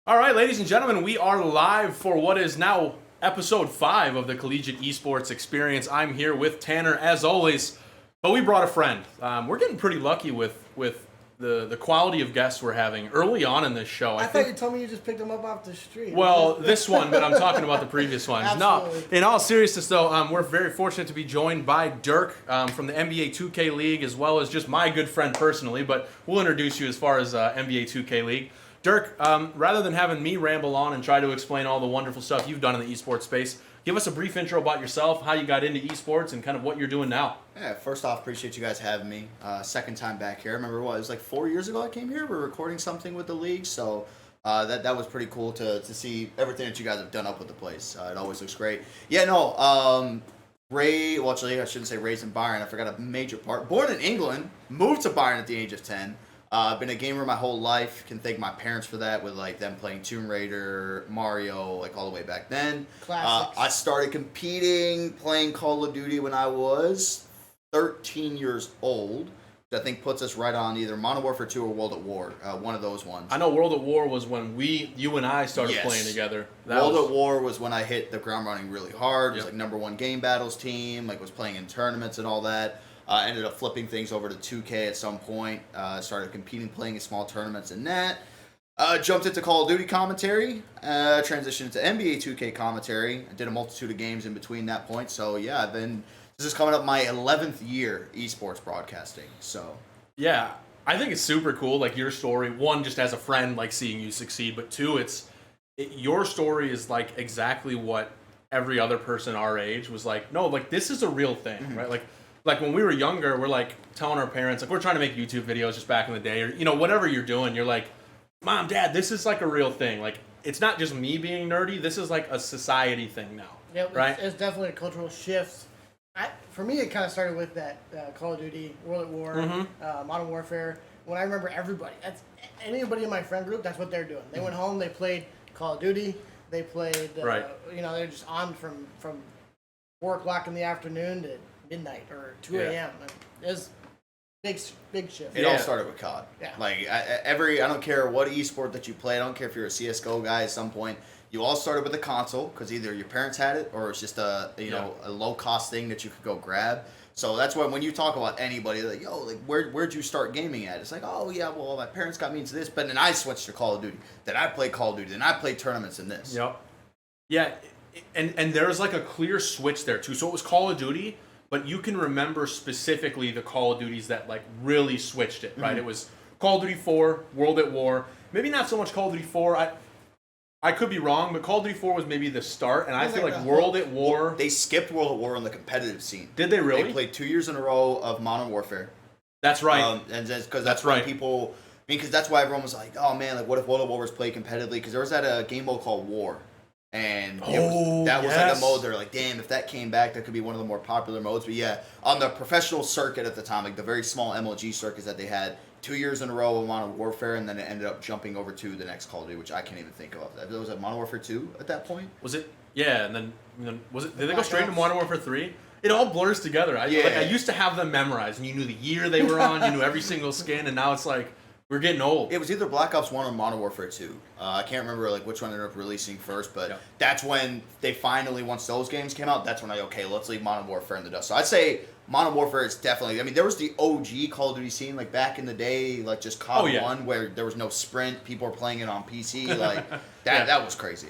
All right, ladies and gentlemen, we are live for what is now episode 5 of the Collegiate Esports experience. I'm here with Tanner, as always, but we brought a friend. We're getting pretty lucky with the quality of guests we're having early on in this show. I thought you told me you just picked them up off the street. Well, this one, but I'm talking about the previous ones. Absolutely. No, in all seriousness, though, we're very fortunate to be joined by Dirk from the NBA 2K League, as well as just my good friend personally, but we'll introduce you as far as NBA 2K League. Dirk, rather than having me ramble on and try to explain all the wonderful stuff you've done in the esports space, give us a brief intro about yourself, how you got into esports, and kind of what you're doing now. Yeah, first off, appreciate you guys having me. Second time back here. I remember it was like 4 years ago I came here. We were recording something with the league, so that was pretty cool to see everything that you guys have done up with the place. It always looks great. Yeah, no, actually I shouldn't say raised in Byron. I forgot a major part. Born in England, moved to Byron at the age of 10. I've been a gamer my whole life. Can thank my parents for that, with like them playing Tomb Raider, Mario, like all the way back then. Classics. I started competing, playing Call of Duty when I was 13 years old, which I think puts us right on either Modern Warfare 2 or World at War, one of those ones. I know World at War was when you and I started playing together. World at War was when I hit the ground running really hard. It was like #1 game battles team, like was playing in tournaments and all that. Ended up flipping things over to 2K at some point. Started competing, playing in small tournaments and that. Jumped into Call of Duty commentary. Transitioned to NBA 2K commentary. I did a multitude of games in between that point. So yeah, this is coming up my 11th year esports broadcasting. So yeah, I think it's super cool. Like your story, one, just as a friend, like seeing you succeed, but two, your story is like exactly what every other person our age was like. No, like this is a real thing, right? Like when we were younger, we're like telling our parents, like we're trying to make YouTube videos just back in the day, or whatever you're doing, you're like, Mom, Dad, this is like a real thing. Like it's not just me being nerdy. This is like a society thing now. Yeah, right? It's definitely a cultural shift. For me, it kind of started with that Call of Duty, World at War, Modern Warfare. When I remember anybody in my friend group, that's what they're doing. They went home, they played Call of Duty, they played, they're just on from 4 o'clock in the afternoon to midnight or 2 a.m. It was big shift. It all started with COD. Yeah. Like I don't care what esport that you play. I don't care if you're a CS:GO guy at some point. You all started with a console because either your parents had it or it's just a low cost thing that you could go grab. So that's why when you talk about anybody, like where'd you start gaming at? It's like, oh yeah, well my parents got me into this, but then I switched to Call of Duty. Then I played Call of Duty. Then I played tournaments in this. Yep. Yeah, and there's like a clear switch there too. So it was Call of Duty. But you can remember specifically the Call of Duties that like really switched it, right? It was Call of Duty 4, World at War. Maybe not so much Call of Duty 4. I could be wrong, but Call of Duty 4 was maybe the start, and I feel like World at War... They skipped World at War on the competitive scene. Did they really? They played 2 years in a row of Modern Warfare. That's right. And because that's right. People... because that's why everyone was like, oh man, like what if World at War was played competitively? Because there was that game mode called War. And that was like a mode they're like, damn, if that came back, that could be one of the more popular modes. But yeah, on the professional circuit at the time, like the very small MLG circuits that they had, 2 years in a row of Modern Warfare, and then it ended up jumping over to the next Call of Duty, which I can't even think of. Was it Modern Warfare 2 at that point? Was it? Yeah, and then was it? Did they go straight to Modern Warfare 3? It all blurs together. I used to have them memorized, and you knew the year they were on, you knew every single skin, and now it's like, we're getting old. It was either Black Ops 1 or Modern Warfare 2. I can't remember like which one ended up releasing first, but that's when they finally, once those games came out, that's when let's leave Modern Warfare in the dust. So I'd say Modern Warfare is definitely, there was the OG Call of Duty scene, like back in the day, like just COD 1, where there was no sprint, people were playing it on PC, like that was crazy.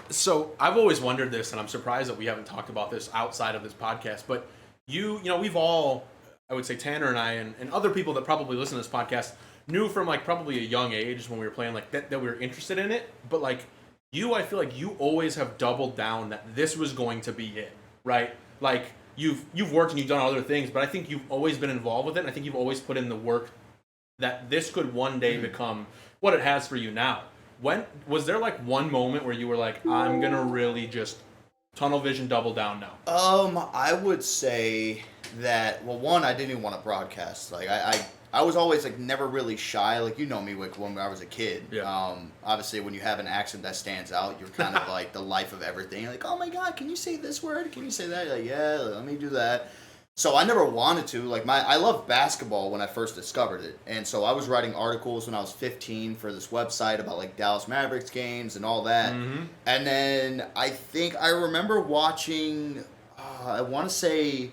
So I've always wondered this, and I'm surprised that we haven't talked about this outside of this podcast, but we've all... I would say Tanner and I and other people that probably listen to this podcast knew from like probably a young age when we were playing like that we were interested in it. But like I feel like you always have doubled down that this was going to be it, right? Like you've worked and you've done other things, but I think you've always been involved with it. And I think you've always put in the work that this could one day become what it has for you now. When was there like one moment where you were like, I'm gonna really just tunnel vision double down now? I would say that, well, one, I didn't even want to broadcast. Like I was always like never really shy. Like me, like when I was a kid. Yeah. Obviously when you have an accent that stands out, you're kind of like the life of everything. You're like, oh my god, can you say this word? Can you say that? You're like, yeah, let me do that. So I never wanted to. Like I loved basketball when I first discovered it, and so I was writing articles when I was 15 for this website about like Dallas Mavericks games and all that. Mm-hmm. And then I remember watching. I want to say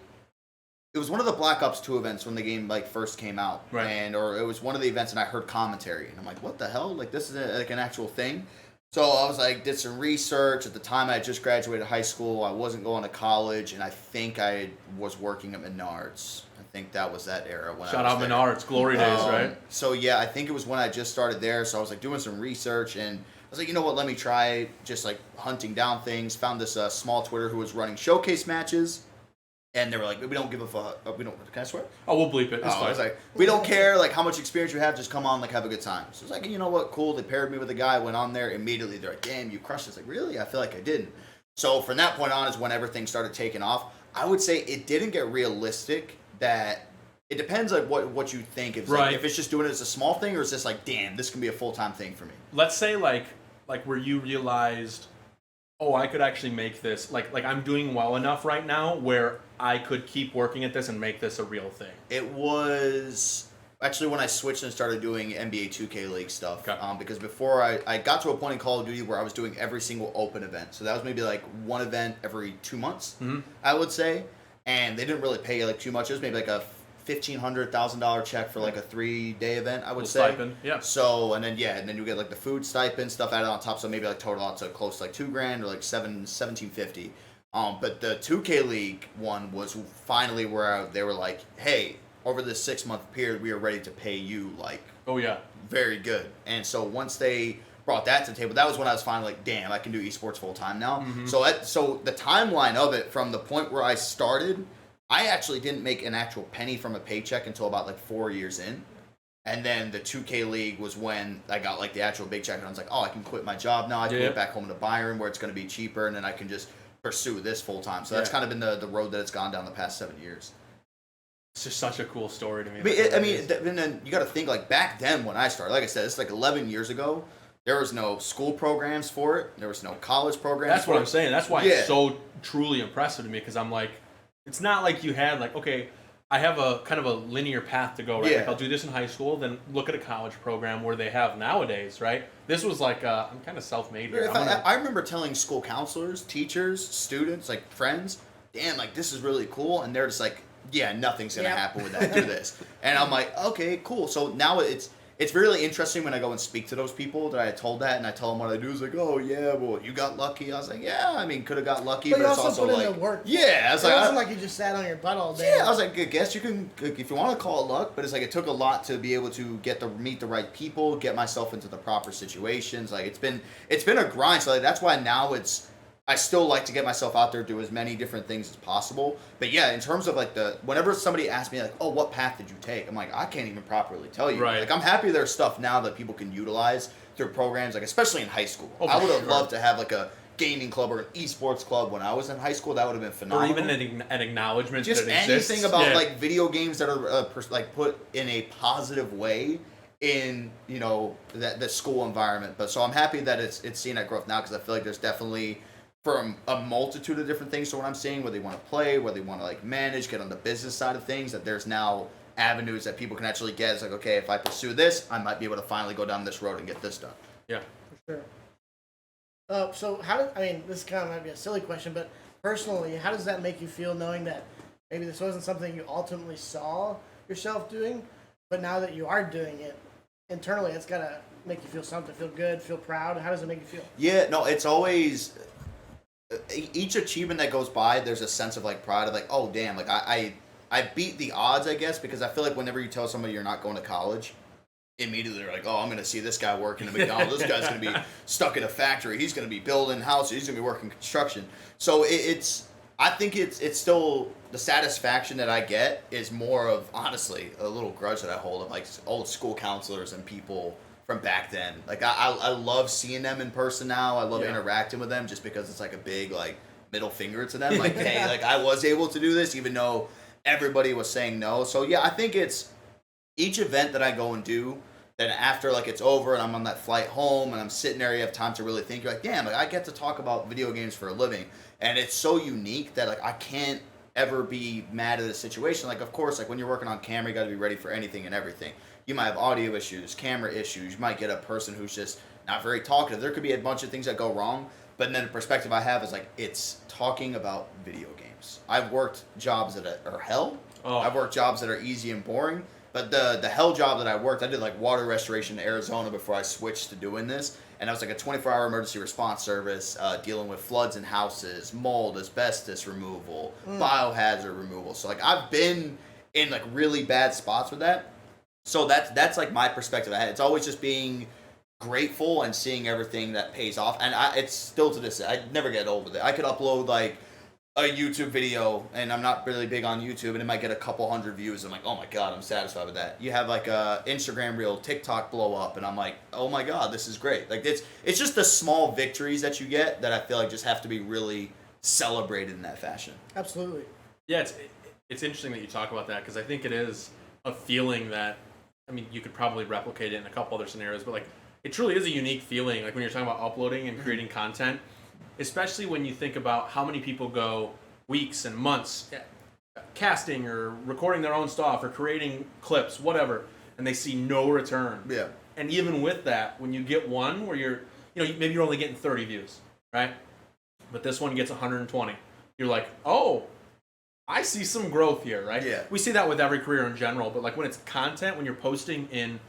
it was one of the Black Ops 2 events when the game like first came out, right? Or it was one of the events, and I heard commentary, and I'm like, what the hell? Like this is like an actual thing. So I was like, did some research. At the time, I had just graduated high school. I wasn't going to college, and I think I was working at Menards. I think that was that era when Shout I out was there. Menards, glory days, right? So yeah, I think it was when I just started there. So I was like doing some research, and I was like, you know what? Let me try just like hunting down things. Found this small Twitter who was running showcase matches. And they were like, we don't give a fuck. We don't. Can I swear? Oh, we'll bleep it. It's fine. I was like, we don't care like how much experience you have. Just come on, like have a good time. So it's like, you know what? Cool. They paired me with a guy. Went on there immediately. They're like, damn, you crushed it. It's like, really? I feel like I didn't. So from that point on is when everything started taking off. I would say it didn't get realistic. That it depends like what you think. If right. Like, if it's just doing it as a small thing, or is this like, damn, this can be a full-time thing for me. Let's say like where you realized, oh, I could actually make this, like I'm doing well enough right now where I could keep working at this and make this a real thing. It was actually when I switched and started doing NBA 2K League stuff. Okay. Because before I got to a point in Call of Duty where I was doing every single open event. So that was maybe like one event every 2 months, I would say. And they didn't really pay like too much. It was maybe like a $1,500 check for like a 3-day event, I would say. Stipend, yeah. So and then you get like the food stipend stuff added on top. So maybe like total out to close to like $2,000 or like $1,750. But the 2K League one was finally where they were like, hey, over this 6-month period, we are ready to pay you like, oh yeah, very good. And so once they brought that to the table, that was when I was finally like, damn, I can do esports full time now. Mm-hmm. So the timeline of it from the point where I started, I actually didn't make an actual penny from a paycheck until about like 4 years in. And then the 2K League was when I got like the actual big check, and I was like, oh, I can quit my job now. I can go back home to Byron where it's going to be cheaper, and then I can just pursue this full time. So that's kind of been the road that it's gone down the past 7 years. It's just such a cool story to me. And then you got to think like back then when I started, like I said, it's like 11 years ago. There was no school programs for it. There was no college programs. That's what I'm saying. That's why it's so truly impressive to me, because I'm like, it's not like you had like, okay, I have a kind of a linear path to go, right? Yeah. Like I'll do this in high school, then look at a college program where they have nowadays, right? This was like, I'm kind of self-made here. I remember telling school counselors, teachers, students, like friends, damn, like this is really cool. And they're just like, yeah, nothing's going to happen with that. Do this. And I'm like, okay, cool. So now it's really interesting when I go and speak to those people that I had told that, and I tell them what I do. It's like, oh yeah, well you got lucky. I was like, yeah, I mean, could have got lucky, but you it's also put like, in the work. yeah, I was it like, wasn't like you just sat on your butt all day. yeah, I was like, I guess you can, if you want to call it luck, but it's like it took a lot to be able to meet the right people, get myself into the proper situations. Like it's been a grind. So like, that's why now I still like to get myself out there, do as many different things as possible. But yeah, in terms of like whenever somebody asks me like, oh, what path did you take? I'm like, I can't even properly tell you. Right. Like I'm happy there's stuff now that people can utilize through programs, like especially in high school. Oh, I would have sure. loved to have like a gaming club or an esports club when I was in high school. That would have been phenomenal. Or even an acknowledgement Just that it exists. anything about like video games that are like put in a positive way in the school environment. But so I'm happy that it's seeing that growth now, because I feel like there's definitely from a multitude of different things. So what I'm saying, where they want to play, where they want to like manage, get on the business side of things, that there's now avenues that people can actually get. It's like, okay, if I pursue this, I might be able to finally go down this road and get this done. Yeah, for sure. So this kind of might be a silly question, but personally, how does that make you feel knowing that maybe this wasn't something you ultimately saw yourself doing, but now that you are doing it, internally it's got to make you feel something, feel good, feel proud? How does it make you feel? Yeah, no, it's always, each achievement that goes by, there's a sense of like pride of like, oh damn, like I beat the odds, I guess, because I feel like whenever you tell somebody you're not going to college, immediately they're like, oh, I'm going to see this guy working at McDonald's. This guy's going to be stuck in a factory. He's going to be building houses. He's going to be working construction. So I think it's still, the satisfaction that I get is more of, honestly, a little grudge that I hold of like old school counselors and people from back then. Like I love seeing them in person now. I love interacting with them just because it's like a big like middle finger to them. Like, hey, like I was able to do this even though everybody was saying no. So yeah, I think it's each event that I go and do, then after like it's over and I'm on that flight home and I'm sitting there, you have time to really think. You're like, damn, like I get to talk about video games for a living, and it's so unique that like I can't ever be mad at a situation. Like, of course, like when you're working on camera, you got to be ready for anything and everything. You might have audio issues, camera issues. You might get a person who's just not very talkative. There could be a bunch of things that go wrong. But then the perspective I have is like, it's talking about video games. I've worked jobs that are hell. Oh. I've worked jobs that are easy and boring. But the hell job that I worked, I did like water restoration in Arizona before I switched to doing this. And I was like a 24-hour emergency response service dealing with floods in houses, mold, asbestos removal, biohazard removal. So like I've been in like really bad spots with that. So that's like my perspective I had. It's always just being grateful and seeing everything that pays off. And it's still to this day, I never get old with it. I could upload like a YouTube video, and I'm not really big on YouTube, and it might get a couple hundred views. I'm like, oh my god, I'm satisfied with that. You have like a Instagram reel, TikTok blow up, and I'm like, oh my god, this is great. Like it's just the small victories that you get that I feel like just have to be really celebrated in that fashion. Absolutely. Yeah, it's interesting that you talk about that, because I think it is a feeling that, I mean, you could probably replicate it in a couple other scenarios, but like it truly is a unique feeling. Like when you're talking about uploading and creating content. Especially when you think about how many people go weeks and months casting or recording their own stuff or creating clips, whatever, and they see no return. Yeah. And even with that, when you get one where maybe you're only getting 30 views, right? But this one gets 120. You're like, oh, I see some growth here, right? Yeah. We see that with every career in general, but like when it's content, when you're posting in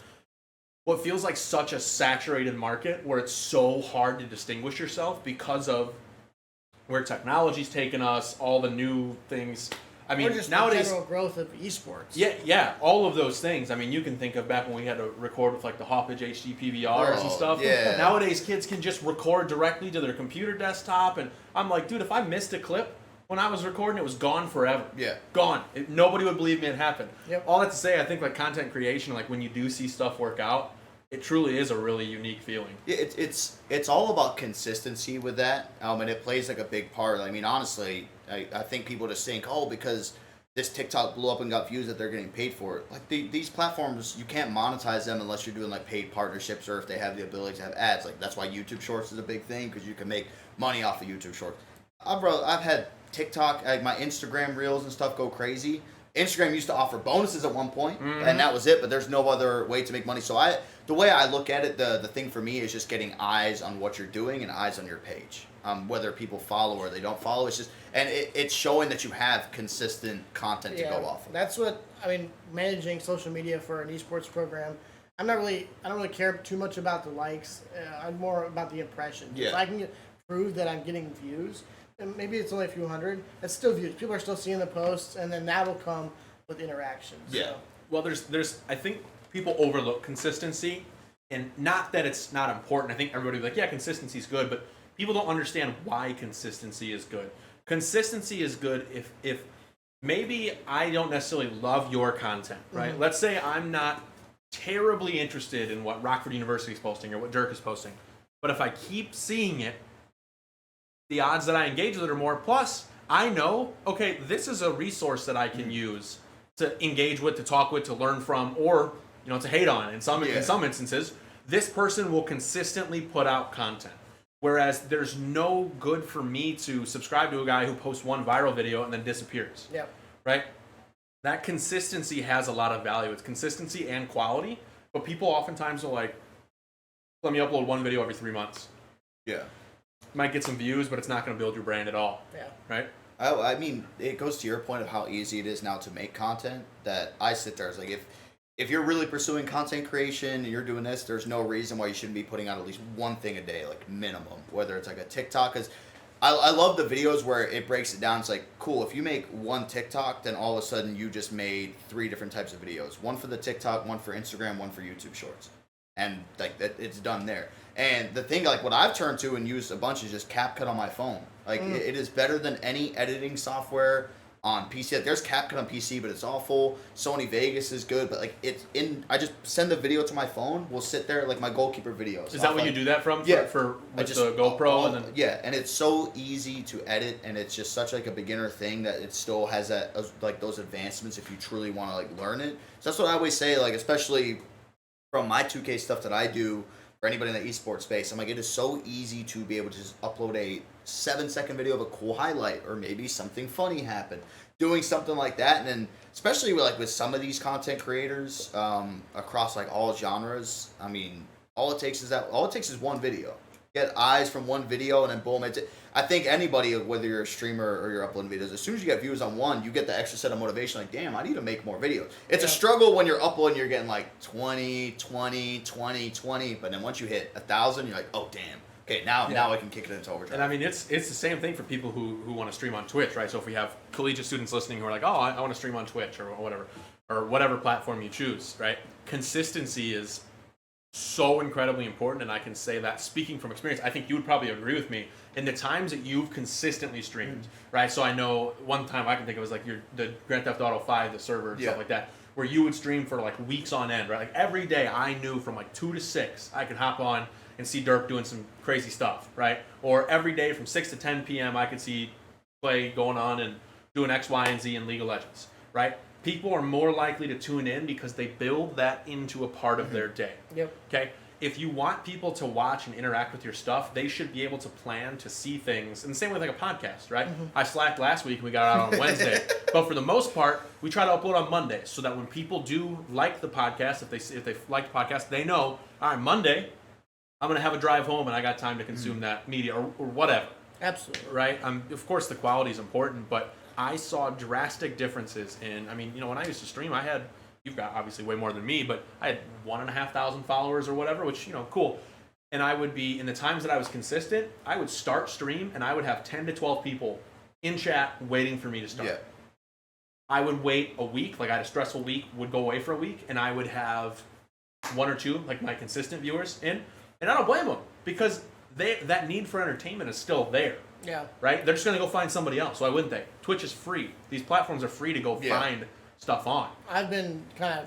what feels like such a saturated market where it's so hard to distinguish yourself because of where technology's taken us, all the new things. I mean, or just nowadays, the general growth of esports. Yeah, all of those things. I mean, you can think of back when we had to record with like the Hoppage HD PVRs and stuff. Yeah. Nowadays, kids can just record directly to their computer desktop, and I'm like, dude, if I missed a clip when I was recording, it was gone forever. Yeah. Gone. Nobody would believe me it happened. Yep. All that to say, I think like content creation, like when you do see stuff work out, it truly is a really unique feeling. Yeah, it's all about consistency with that, and it plays like a big part. I mean, honestly, I think people just think, oh, because this TikTok blew up and got views that they're getting paid for it. Like these platforms, you can't monetize them unless you're doing like paid partnerships or if they have the ability to have ads. Like that's why YouTube Shorts is a big thing, because you can make money off of YouTube Shorts. I've had TikTok, like my Instagram reels and stuff go crazy. Instagram used to offer bonuses at one point, and that was it, but there's no other way to make money. So the way I look at it, the thing for me is just getting eyes on what you're doing and eyes on your page. Whether people follow or they don't follow, it's just, and it's showing that you have consistent content to go off of. That's what, I mean, managing social media for an esports program, I don't really care too much about the likes. I'm more about the impressions. Yeah. If I can prove that I'm getting views, and maybe it's only a few hundred, that's still views. People are still seeing the posts, and then that'll come with interactions. Yeah. So. Well, there's I think people overlook consistency, and not that it's not important. I think everybody will be like, yeah, consistency is good, but people don't understand why consistency is good. Consistency is good if maybe I don't necessarily love your content, right? Mm-hmm. Let's say I'm not terribly interested in what Rockford University is posting or what Dirk is posting, but if I keep seeing it, the odds that I engage with it are more. Plus, I know, okay, this is a resource that I can use to engage with, to talk with, to learn from, or to hate on. In some instances, this person will consistently put out content. Whereas there's no good for me to subscribe to a guy who posts one viral video and then disappears. Yep. Right? That consistency has a lot of value. It's consistency and quality, but people oftentimes are like, let me upload one video every 3 months. Yeah. Might get some views, but it's not going to build your brand at all. Yeah. Right? I mean, it goes to your point of how easy it is now to make content, that I sit there as like, if you're really pursuing content creation and you're doing this, there's no reason why you shouldn't be putting out at least one thing a day, like minimum, whether it's like a TikTok. Because I love the videos where it breaks it down. It's like, cool, if you make one TikTok, then all of a sudden you just made 3 different types of videos. One for the TikTok, one for Instagram, one for YouTube Shorts. And like that, it's done there. And the thing, like what I've turned to and used a bunch is just CapCut on my phone. Like it is better than any editing software on PC. Like, there's CapCut on PC, but it's awful. Sony Vegas is good, but like I just send the video to my phone. We'll sit there like my goalkeeper videos. Is that what you do that from? Yeah. For with the GoPro and then. Yeah, and it's so easy to edit, and it's just such like a beginner thing that it still has that like those advancements if you truly want to like learn it. So that's what I always say. Like especially from my 2K stuff that I do. For anybody in the esports space, I'm like, it is so easy to be able to just upload a 7-second video of a cool highlight, or maybe something funny happened. doing something like that, and then especially with some of these content creators across like all genres. I mean, all it takes is one video. Get eyes from one video, and then boom, I think anybody, whether you're a streamer or you're uploading videos, as soon as you get views on one, you get the extra set of motivation. Like, damn, I need to make more videos. It's a struggle when you're uploading, you're getting like 20, but then once you hit 1,000, you're like, oh damn. Okay, now I can kick it into overdrive. And I mean, it's the same thing for people who want to stream on Twitch, right? So if we have collegiate students listening who are like, oh, I want to stream on Twitch or whatever platform you choose, right? Consistency is so incredibly important, and I can say that speaking from experience, I think you would probably agree with me in the times that you've consistently streamed, right? So I know one time I can think of was like the Grand Theft Auto 5, the server and stuff like that, where you would stream for like weeks on end, right? Like every day I knew from like 2 to 6 I could hop on and see Dirk doing some crazy stuff, right? Or every day from 6 to 10 p.m. I could see Clay going on and doing X, Y, and Z in League of Legends, right? People are more likely to tune in because they build that into a part of their day. Yep. Okay? If you want people to watch and interact with your stuff, they should be able to plan to see things in the same way like a podcast, right? I slacked last week and we got it out on Wednesday. But for the most part, we try to upload on Mondays so that when people do like the podcast, if they like the podcast, they know, all right, Monday, I'm going to have a drive home and I got time to consume that media or whatever. Absolutely. Right? Of course, the quality is important, but I saw drastic differences in, I mean, when I used to stream, you've got obviously way more than me, but I had 1,500 followers or whatever, which, cool. And I would be, in the times that I was consistent, I would start stream and I would have 10 to 12 people in chat waiting for me to start. Yeah. I would wait a week, like I had a stressful week, would go away for a week, and I would have 1 or 2, like my consistent viewers in. And I don't blame them because that need for entertainment is still there. Yeah. Right? They're just going to go find somebody else. Why wouldn't they? Twitch is free. These platforms are free to go find stuff on. I've been kind of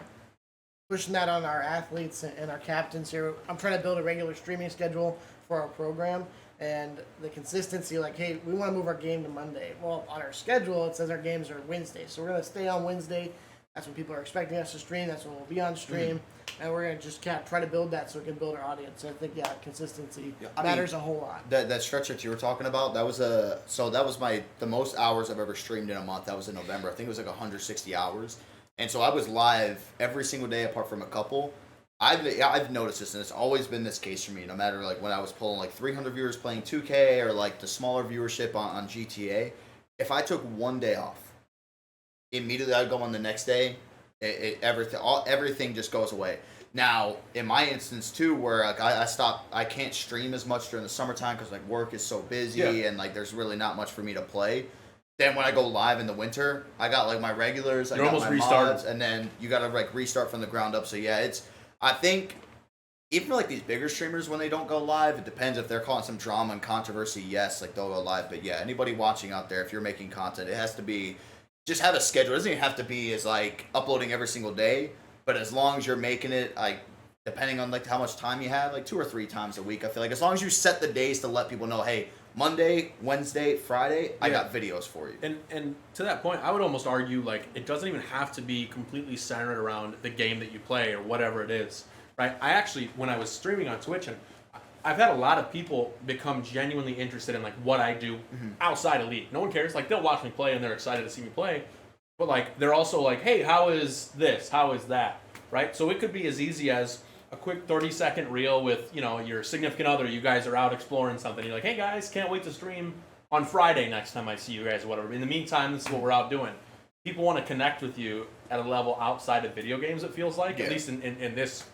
pushing that on our athletes and our captains here. I'm trying to build a regular streaming schedule for our program and the consistency. Like, hey, we want to move our game to Monday. Well, on our schedule, it says our games are Wednesday. So we're going to stay on Wednesday. That's when people are expecting us to stream. That's when we'll be on stream. And we're going to just kind of try to build that so we can build our audience. So I think, consistency matters a whole lot. That stretch that you were talking about, that was the most hours I've ever streamed in a month. That was in November. I think it was like 160 hours. And so I was live every single day apart from a couple. I've noticed this, and it's always been this case for me, no matter like when I was pulling like 300 viewers playing 2K or like the smaller viewership on GTA. If I took one day off, immediately I'd go on the next day. Everything just goes away. Now, in my instance too, where like I can't stream as much during the summertime because like work is so busy and like there's really not much for me to play. Then when I go live in the winter, I got like my regulars, I got my mods, and then you got to like restart from the ground up. So yeah, I think even for like these bigger streamers when they don't go live, it depends if they're causing some drama and controversy. Yes, like they'll go live, but yeah, anybody watching out there, if you're making content, it has to be. Just have a schedule. It doesn't even have to be as like uploading every single day, but as long as you're making it, like depending on like how much time you have, like 2 or 3 times a week, I feel like as long as you set the days to let people know, hey, Monday, Wednesday, Friday, I got videos for you. And to that point, I would almost argue like it doesn't even have to be completely centered around the game that you play or whatever it is, right? I actually, when I was streaming on Twitch, and I've had a lot of people become genuinely interested in like what I do outside of League. No one cares. Like they'll watch me play and they're excited to see me play, but like they're also like, hey, how is this? How is that? Right? So it could be as easy as a quick 30-second reel with your significant other. You guys are out exploring something. You're like, hey guys, can't wait to stream on Friday next time I see you guys or whatever. In the meantime, this is what we're out doing. People want to connect with you at a level outside of video games. It feels like, at least in this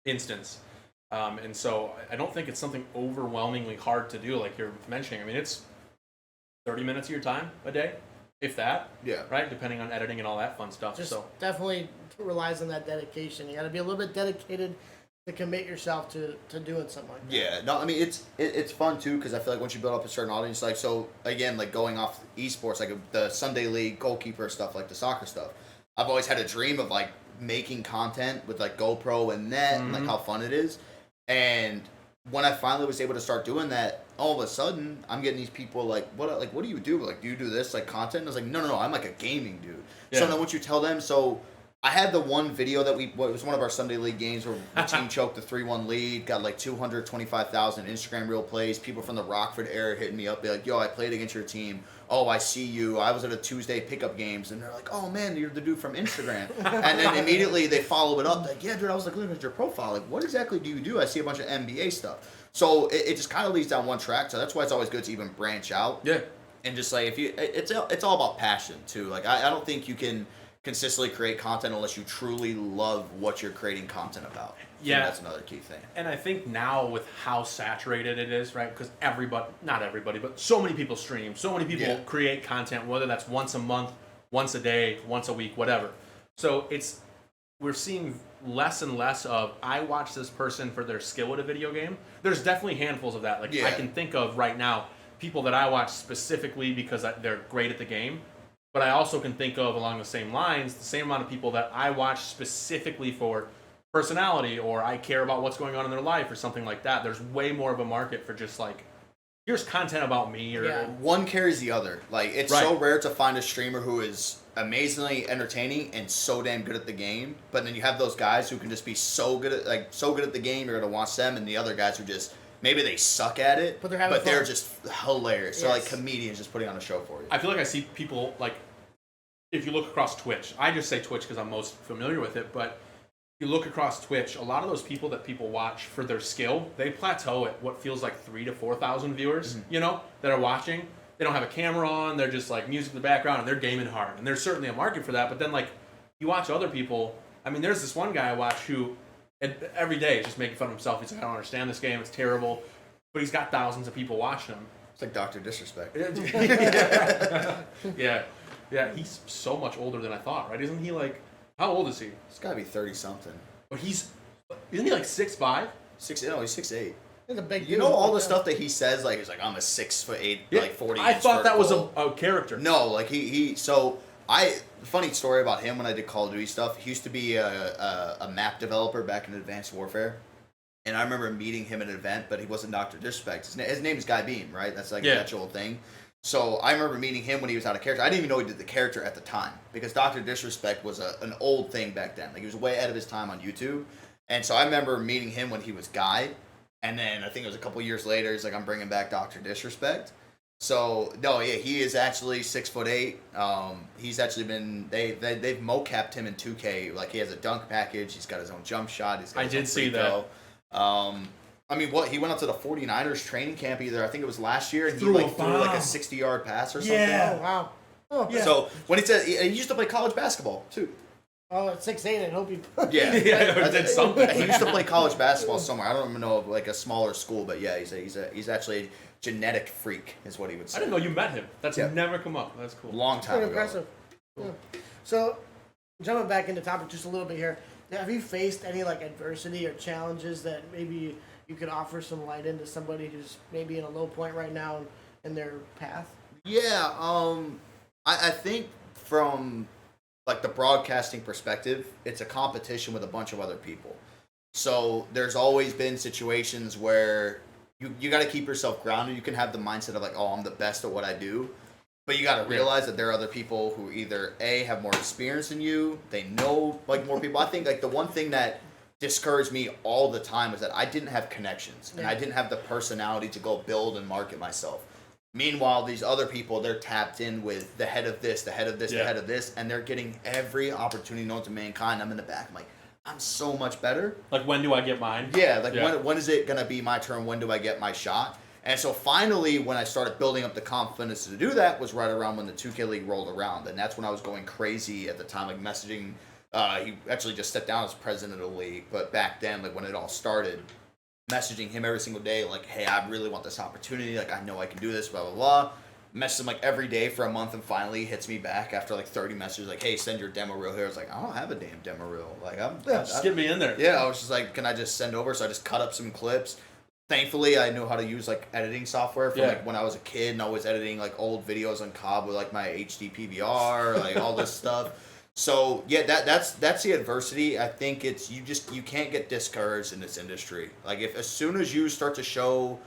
instance. And so I don't think it's something overwhelmingly hard to do, like you're mentioning. I mean, it's 30 minutes of your time a day, if that. Yeah. Right? Depending on editing and all that fun stuff. Just definitely relies on that dedication. You got to be a little bit dedicated to commit yourself to doing something like that. Yeah. No, I mean, it's fun, too, because I feel like once you build up a certain audience, like, so, again, like, going off esports, like the Sunday League goalkeeper stuff, like the soccer stuff, I've always had a dream of, like, making content with, like, GoPro and net and, like, how fun it is. And when I finally was able to start doing that, all of a sudden I'm getting these people like, what do you do? Like, do you do this like content? And I was like, no, I'm like a gaming dude. Yeah. So then once you tell them, so I had the one video that it was one of our Sunday League games where the team choked the 3-1 lead, got like 225,000 Instagram reel plays. People from the Rockford area hitting me up, be like, yo, I played against your team. Oh, I see you. I was at a Tuesday pickup games. And they're like, oh, man, you're the dude from Instagram. And then immediately they follow it up. Like, yeah, dude, I was like, looking at your profile. Like, what exactly do you do? I see a bunch of NBA stuff. So it just kind of leads down one track. So that's why it's always good to even branch out. Yeah. And just like, it's all about passion, too. Like, I don't think you can consistently create content unless you truly love what you're creating content about. Yeah, that's another key thing. And I think now with how saturated it is, right? Because not everybody, but so many people stream, so many people create content, whether that's once a month, once a day, once a week, whatever. So we're seeing less and less of, I watch this person for their skill at a video game. There's definitely handfuls of that. Like I can think of right now people that I watch specifically because they're great at the game. But I also can think of, along the same lines, the same amount of people that I watch specifically for personality, or I care about what's going on in their life or something like that. There's way more of a market for just like, here's content about me. Or one carries the other. Like, it's so rare to find a streamer who is amazingly entertaining and so damn good at the game. But then you have those guys who can just be so good at the game, you're gonna watch them, and the other guys who just maybe they suck at it, but they're just hilarious. Yes. So like comedians just putting on a show for you. I feel like I see people, like, if you look across Twitch, I just say Twitch because I'm most familiar with it, but if you look across Twitch, a lot of those people that people watch for their skill, they plateau at what feels like 3,000 to 4,000 viewers, that are watching. They don't have a camera on, they're just like music in the background, and they're gaming hard. And there's certainly a market for that, but then like, you watch other people, I mean, there's this one guy I watch who every day is just making fun of himself. He's like, I don't understand this game, it's terrible. But he's got thousands of people watching him. It's like Dr. Disrespect. Yeah, he's so much older than I thought, right? Isn't he like, how old is he? He's got to be 30-something. But isn't he like 6'5"? No, he's 6'8". He's a big dude. You know all the stuff that he says, like, he's like, I'm a 6'8", like 40 I thought that was a character. No, like funny story about him when I did Call of Duty stuff, he used to be a map developer back in Advanced Warfare. And I remember meeting him at an event, but he wasn't Dr. Disrespect. His name is Guy Beam, right? That's like the actual thing. So I remember meeting him when he was out of character. I didn't even know he did the character at the time because Dr. Disrespect was an old thing back then. Like, he was way ahead of his time on YouTube. And so I remember meeting him when he was Guy. And then I think it was a couple years later, he's like, I'm bringing back Dr. Disrespect. So, no, yeah, he is actually 6'8". He's actually been, they've mocapped him in 2K. Like, he has a dunk package. He's got his own jump shot. He's got his own free throw. I mean, he went up to the 49ers training camp either. I think it was last year, and he threw like a 60-yard pass or something. Yeah. Oh, wow. Oh, yeah. So when he said he used to play college basketball too. Oh, at 6'8", I hope he. I did something. He used to play college basketball somewhere. I don't even know of like a smaller school, but yeah, he's actually a genetic freak, is what he would say. I didn't know you met him. That's never come up. That's cool. Long time ago. Impressive. Cool. Yeah. So, jumping back into topic just a little bit here. Have you faced any like adversity or challenges that maybe you could offer some light into somebody who's maybe in a low point right now in their path? Yeah, I think from like the broadcasting perspective, it's a competition with a bunch of other people. So there's always been situations where you got to keep yourself grounded. You can have the mindset of like, oh, I'm the best at what I do. But you got to realize that there are other people who either A, have more experience than you, they know like more people. I think like the one thing that discouraged me all the time was that I didn't have connections and I didn't have the personality to go build and market myself. Meanwhile, these other people, they're tapped in with the head of this, the head of this, the head of this, and they're getting every opportunity known to mankind. I'm in the back. I'm like, I'm so much better. Like, when do I get mine? Yeah, like when is it going to be my turn? When do I get my shot? And so finally, when I started building up the confidence to do that was right around when the 2K League rolled around. And that's when I was going crazy at the time, like messaging. He actually just stepped down as president of the league. But back then, like when it all started, messaging him every single day, like, hey, I really want this opportunity. Like, I know I can do this, blah, blah, blah. Message him like every day for a month, and finally hits me back after like 30 messages, like, hey, send your demo reel here. I was like, I don't have a damn demo reel. Like, just get me in there. Yeah, I was just like, can I just send over? So I just cut up some clips. Thankfully, I knew how to use like editing software from like when I was a kid, and I was editing like old videos on Cobb with like my HD PVR, like all this stuff. So yeah, that's the adversity. I think it's you can't get discouraged in this industry. Like as soon as you start to show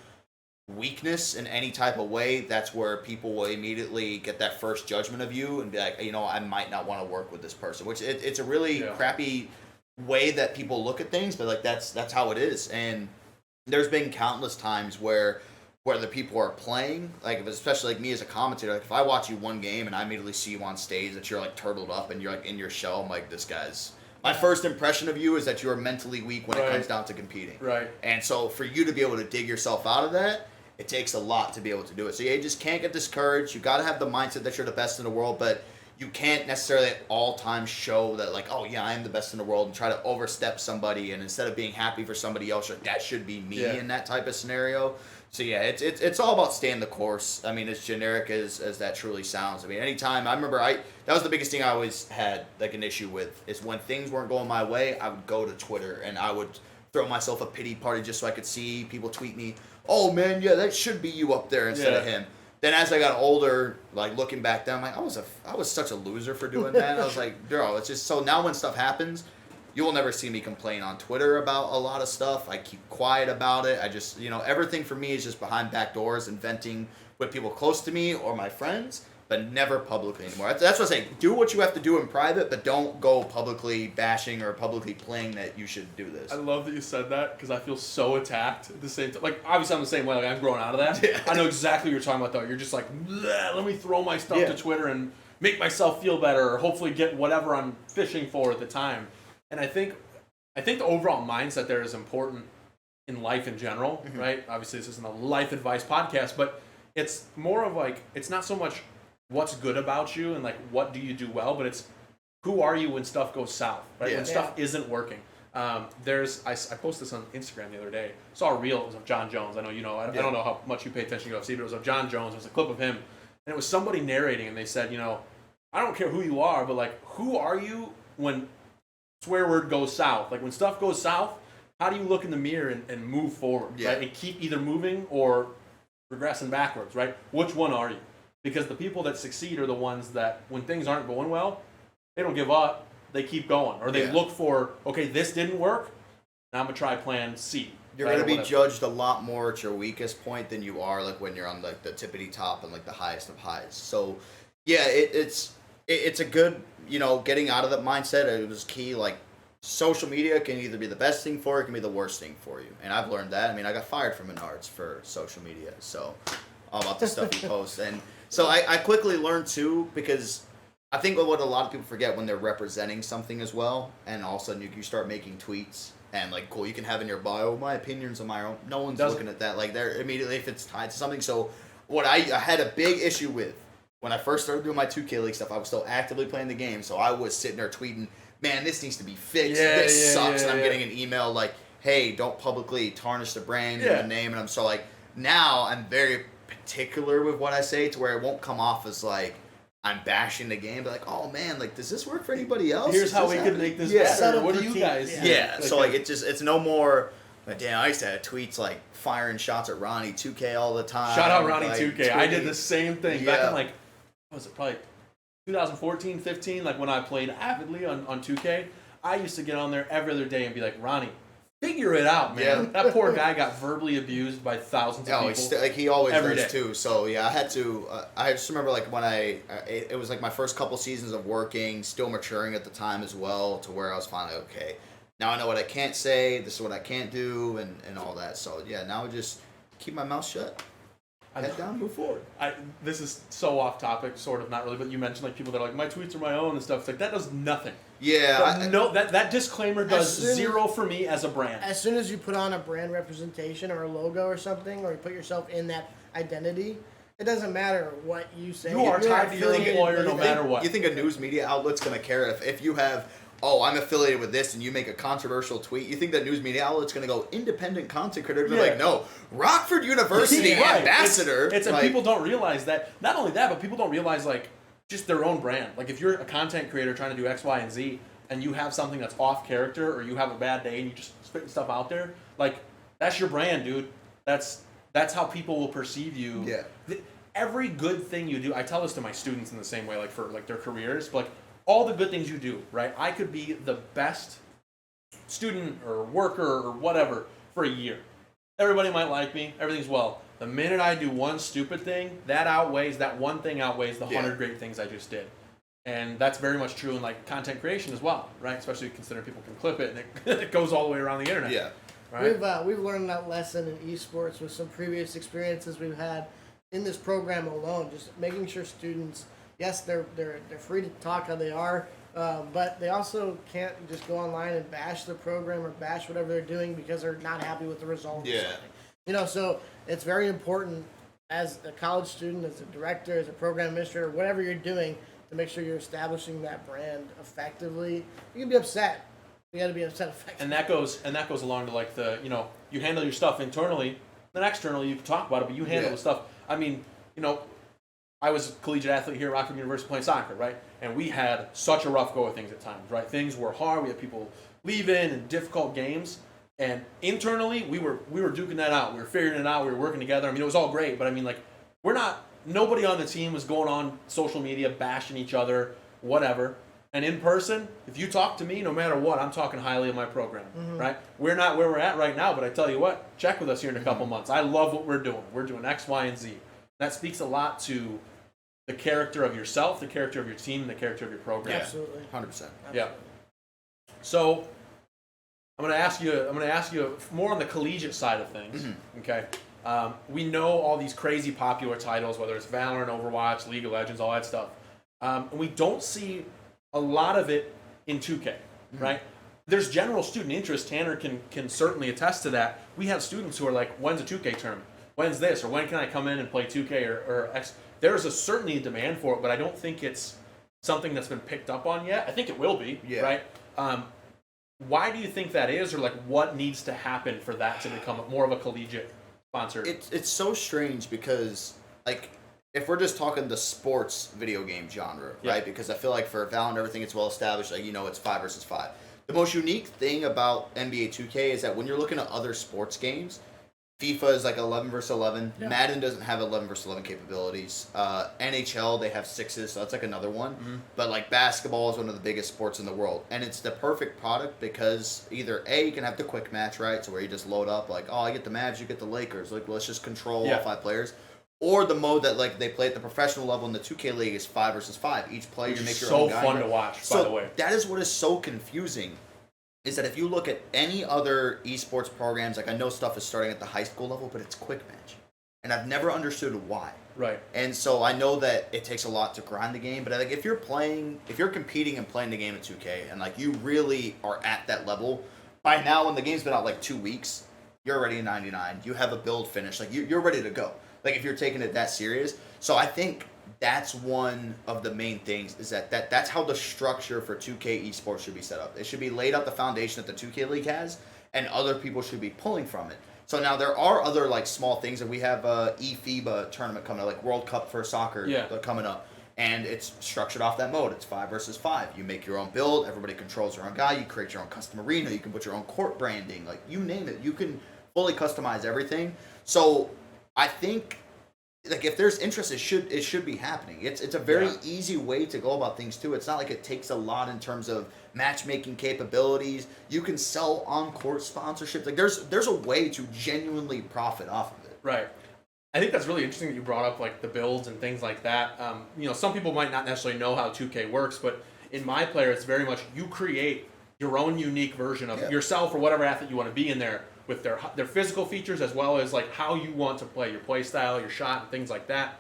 weakness in any type of way, that's where people will immediately get that first judgment of you and be like, I might not want to work with this person, which it's a really crappy way that people look at things, but like that's how it is. And there's been countless times where the people are playing, like especially like me as a commentator, like if I watch you one game and I immediately see you on stage that you're like turtled up and you're like in your shell, I'm like, this guy's. My first impression of you is that you're mentally weak when it comes down to competing. Right. And so for you to be able to dig yourself out of that, it takes a lot to be able to do it. So you just can't get discouraged. You got to have the mindset that you're the best in the world, but you can't necessarily at all times show that like, oh yeah, I am the best in the world, and try to overstep somebody. And instead of being happy for somebody else, like, that should be me in that type of scenario. So yeah, it's all about staying the course. I mean, as generic as that truly sounds. I mean, anytime I remember, that was the biggest thing I always had like an issue with, is when things weren't going my way, I would go to Twitter and I would throw myself a pity party just so I could see people tweet me, oh man, yeah, that should be you up there instead of him. Then as I got older, like looking back then, I'm like, I was such a loser for doing that. I was like, bro, it's just, so now when stuff happens, you will never see me complain on Twitter about a lot of stuff. I keep quiet about it. I just, everything for me is just behind back doors and venting with people close to me or my friends, but never publicly anymore. That's what I say. Do what you have to do in private, but don't go publicly bashing or publicly playing that you should do this. I love that you said that, because I feel so attacked at the same time. Like, obviously I'm the same way. Like, I'm growing out of that. Yeah. I know exactly what you're talking about, though. You're just like, let me throw my stuff to Twitter and make myself feel better, or hopefully get whatever I'm fishing for at the time. And I think the overall mindset there is important in life in general, right? Obviously, this isn't a life advice podcast, but it's more of like, it's not so much what's good about you and like what do you do well, but it's who are you when stuff goes south, right? When stuff isn't working. I posted this on Instagram the other day. Saw a reel. It was of John Jones. I know you know. I don't know how much you pay attention to UFC, but it was of John Jones. It was a clip of him, and it was somebody narrating, and they said, I don't care who you are, but like, who are you when swear word goes south? Like when stuff goes south, how do you look in the mirror and move forward, right? And keep either moving or regressing backwards, right? Which one are you? Because the people that succeed are the ones that, when things aren't going well, they don't give up. They keep going. Or they look for, okay, this didn't work, now I'm going to try plan C. You're going to be judged a lot more at your weakest point than you are like when you're on like the tippity top and like the highest of highs. So, yeah, it's a good, getting out of that mindset. It was key. Like, social media can either be the best thing for you, it can be the worst thing for you. And I've learned that. I mean, I got fired from Menards for social media. So, all about the stuff you post. And so I quickly learned too, because I think what a lot of people forget when they're representing something as well, and all of a sudden you start making tweets and like, cool, you can have in your bio, my opinions on my own. No one's looking at that. Like, they're immediately, if it's tied to something. So what I had a big issue with when I first started doing my 2K League stuff, I was still actively playing the game. So I was sitting there tweeting, man, this needs to be fixed. This sucks. And I'm getting an email like, hey, don't publicly tarnish the brand and the name. And I'm so like, now I'm very particular with what I say, to where it won't come off as like I'm bashing the game, but like, oh man, like, does this work for anybody else? Here's how we could make this better. What do you guys do? So like, it's no more. But damn, I used to have tweets like firing shots at Ronnie 2K all the time. Shout out Ronnie 2K. I did the same thing back in like, what was it, probably 2014, 15, like when I played avidly on 2K. I used to get on there every other day and be like, Ronnie, figure it out, man. That poor guy got verbally abused by thousands of people. He always every does day. too. So yeah, I had to. I just remember like when it was like my first couple seasons of working, still maturing at the time as well, to where I was finally okay. Now I know what I can't say. This is what I can't do, and all that. So yeah, now I just keep my mouth shut. Head down, move forward. This is so off topic, sort of, not really, but you mentioned like people that are like, my tweets are my own and stuff. It's like, that does nothing. Yeah. That disclaimer does zero for me as a brand. As soon as you put on a brand representation or a logo or something, or you put yourself in that identity, it doesn't matter what you say. You are tied to your employer no matter what. You think a news media outlet's going to care if you have, oh, I'm affiliated with this, and you make a controversial tweet? You think that news media outlet's going to go, independent content creator? They're like, no, Rockford University ambassador. It's like, people don't realize that. Not only that, but people don't realize like just their own brand. Like if you're a content creator trying to do X, Y, and Z, and you have something that's off character, or you have a bad day and you just spitting stuff out there, like that's your brand, dude. That's how people will perceive you. Yeah. Every good thing you do, I tell this to my students in the same way, like for like their careers, but like all the good things you do, right? I could be the best student or worker or whatever for a year. everybody might like me, everything's well. The minute I do one stupid thing, that one thing outweighs the 100 great things I just did. And that's very much true in like content creation as well, right? Especially considering people can clip it and it goes all the way around the internet. Yeah. Right? We've learned that lesson in esports with some previous experiences we've had in this program alone. Just making sure students, yes, they're free to talk how they are, but they also can't just go online and bash the program or bash whatever they're doing because they're not happy with the results. Yeah. Or something. So it's very important as a college student, as a director, as a program administrator, whatever you're doing, to make sure you're establishing that brand effectively. You can be upset. You got to be upset effectively. And that goes along to like you handle your stuff internally, then externally you can talk about it, but you handle the stuff. I mean, I was a collegiate athlete here at Rockford University playing soccer, right? And we had such a rough go of things at times, right? Things were hard. We had people leaving and difficult games. And internally, we were duking that out. We were figuring it out. We were working together. I mean, it was all great, but I mean, like, nobody on the team was going on social media bashing each other, whatever. And in person, if you talk to me, no matter what, I'm talking highly of my program, right? We're not where we're at right now, but I tell you what, check with us here in a couple months. I love what we're doing. We're doing X, Y, and Z. That speaks a lot to the character of yourself, the character of your team, and the character of your program. Yeah, Absolutely. 100%. Yeah. So I'm going to ask you more on the collegiate side of things. Okay. We know all these crazy popular titles, whether it's Valorant, Overwatch, League of Legends, all that stuff. And we don't see a lot of it in 2K, right? There's general student interest. Tanner can certainly attest to that. We have students who are like, when's a 2K tournament? When's this? Or when can I come in and play 2K or X? There's certainly a demand for it, but I don't think it's something that's been picked up on yet. I think it will be, right? Why do you think that is, or like what needs to happen for that to become more of a collegiate sponsor? It's so strange because, like, if we're just talking the sports video game genre, right? Because I feel like for Valorant, everything it's well established, like, it's 5 versus 5. The most unique thing about NBA 2K is that when you're looking at other sports games, FIFA is like 11 versus 11. Yeah. Madden doesn't have 11 versus 11 capabilities. NHL, they have 6s, so that's like another one. But like basketball is one of the biggest sports in the world. And it's the perfect product because either A, you can have the quick match, right? So where you just load up like, oh, I get the Mavs, you get the Lakers. Like, let's just control all 5 players. Or the mode that like they play at the professional level in the 2K League is 5 versus 5. Each player makes your own guy. So fun to watch, by the way. That is what is so confusing. Is that if you look at any other esports programs, like I know stuff is starting at the high school level, but it's quick match. And I've never understood why. Right. And so I know that it takes a lot to grind the game, but I think if you're competing and playing the game at 2K, and like you really are at that level, by now when the game's been out like 2 weeks, you're already in 99, you have a build finished, like you're ready to go. Like if you're taking it that serious. So I think that's one of the main things is that's how the structure for 2K Esports should be set up. It should be laid out the foundation that the 2K League has, and other people should be pulling from it. So now there are other like small things that we have eFIBA tournament coming up, like World Cup for soccer coming up, and it's structured off that mode. It's 5 versus 5. You make your own build. Everybody controls their own guy. You create your own custom arena. You can put your own court branding. Like you name it, you can fully customize everything. So I think, like if there's interest, it should be happening. It's a very easy way to go about things too. It's not like it takes a lot in terms of matchmaking capabilities. You can sell on-court sponsorships. Like there's a way to genuinely profit off of it. Right. I think that's really interesting that you brought up like the builds and things like that. Some people might not necessarily know how 2K works, but in my player, it's very much you create your own unique version of yourself or whatever athlete you want to be in there, with their physical features as well as like how you want to play, your play style, your shot, and things like that.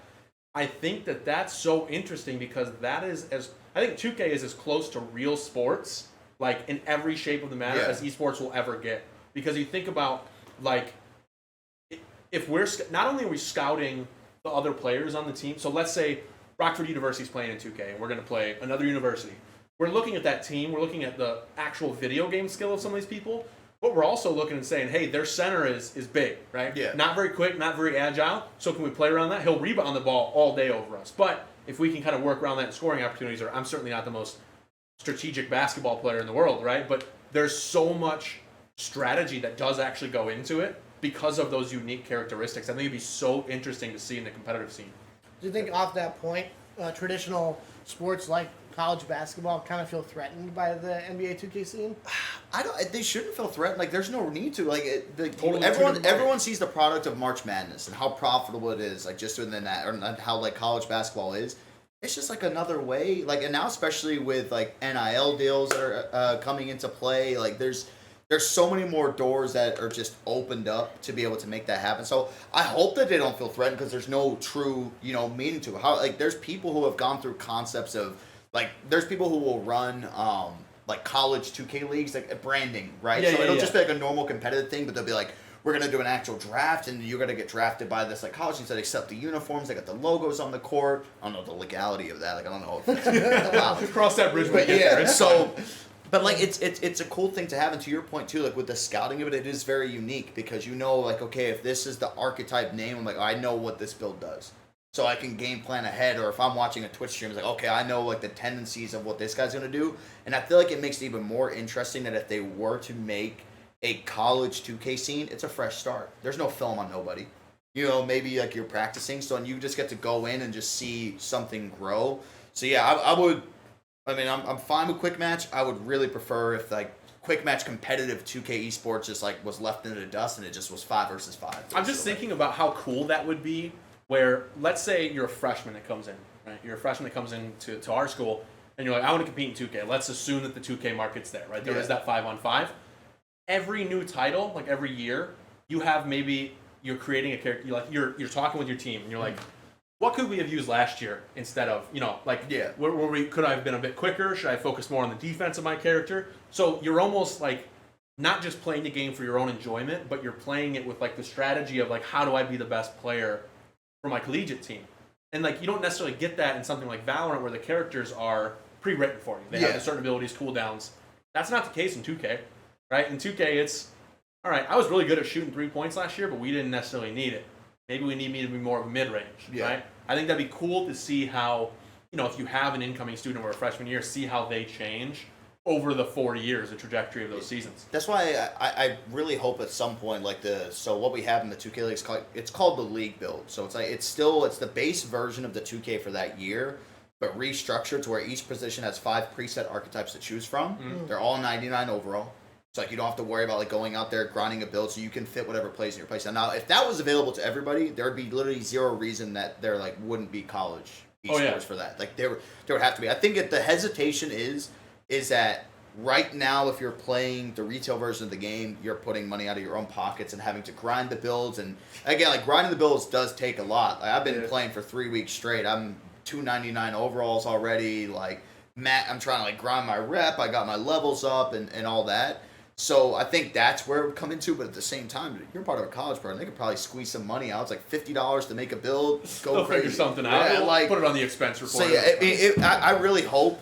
I think that's so interesting because that is I think 2K is as close to real sports, like in every shape of the matter, as esports will ever get. Because you think about like if we're not only are we scouting the other players on the team, so let's say Rockford University is playing in 2K and we're going to play another university. We're looking at that team, we're looking at the actual video game skill of some of these people. But we're also looking and saying, hey, their center is big, right? Yeah. Not very quick, not very agile. So can we play around that? He'll rebound the ball all day over us. But if we can kind of work around that in scoring opportunities, or I'm certainly not the most strategic basketball player in the world, right? But there's so much strategy that does actually go into it because of those unique characteristics. I think it'd be so interesting to see in the competitive scene. Do you think off that point, traditional sports like college basketball kind of feel threatened by the NBA 2K scene? I don't. They shouldn't feel threatened. Like, there's no need to. Like, Totally everyone sees the product of March Madness and how profitable it is. Like, just within that, or how like college basketball is. It's just like another way. Like, and now especially with like NIL deals that are coming into play. Like, there's so many more doors that are just opened up to be able to make that happen. So I hope that they don't feel threatened because there's no true, meaning to it. How, like, there's people who have gone through concepts of, like, there's people who will run, like, college 2K leagues, like, branding, right? So it'll just be like a normal competitive thing, but they'll be like, we're going to do an actual draft, and you're going to get drafted by this, like, college teams that accept the uniforms. They got the logos on the court. I don't know the legality of that. Like, I don't know if it's allowed. Cross that bridge when we get there. So... But, like, it's a cool thing to have, and to your point, too, like, with the scouting of it, it is very unique, because like, okay, if this is the archetype name, I'm like, I know what this build does. So I can game plan ahead, or if I'm watching a Twitch stream, it's like, okay, I know, like, the tendencies of what this guy's going to do, and I feel like it makes it even more interesting that if they were to make a college 2K scene, it's a fresh start. There's no film on nobody. Maybe, like, you're practicing, so and you just get to go in and just see something grow. So, yeah, I would... I mean, I'm fine with quick match. I would really prefer if, like, quick match competitive 2K Esports just, like, was left in the dust and it just was 5 versus 5. I'm just thinking about how cool that would be where, let's say you're a freshman that comes in, right? You're a freshman that comes in to our school and you're like, I want to compete in 2K. Let's assume that the 2K market's there, right? There is that 5-on-5. Every new title, like every year, you have maybe you're creating a character. You're talking with your team and you're like, what could we have used last year instead of, could I have been a bit quicker? Should I focus more on the defense of my character? So you're almost like not just playing the game for your own enjoyment, but you're playing it with like the strategy of like, how do I be the best player for my collegiate team? And like, you don't necessarily get that in something like Valorant where the characters are pre-written for you. They have certain abilities, cooldowns. That's not the case in 2K, right? In 2K, it's, all right, I was really good at shooting 3 points last year, but we didn't necessarily need it. Maybe we need me to be more of a mid-range, right? I think that'd be cool to see how, if you have an incoming student or a freshman year, see how they change over the 4 years, the trajectory of those seasons. That's why I really hope at some point, like what we have in the 2K League, it's called the League Build. So it's like, it's the base version of the 2K for that year, but restructured to where each position has 5 preset archetypes to choose from. Mm-hmm. They're all 99 overall. So, like, you don't have to worry about, like, going out there, grinding a build, so you can fit whatever plays in your place. Now, if that was available to everybody, there would be literally zero reason that there, like, wouldn't be college esports for that. Like, there would have to be. I think the hesitation is that right now, if you're playing the retail version of the game, you're putting money out of your own pockets and having to grind the builds. And, again, like, grinding the builds does take a lot. Like, I've been playing for 3 weeks straight. I'm 299 overalls already. Like, I'm trying to, like, grind my rep. I got my levels up and all that. So I think that's where it would come into, but at the same time, you're part of a college program. They could probably squeeze some money out. It's like $50 to make a build. Go figure something out. Yeah, like, put it on the expense report. So yeah, I really hope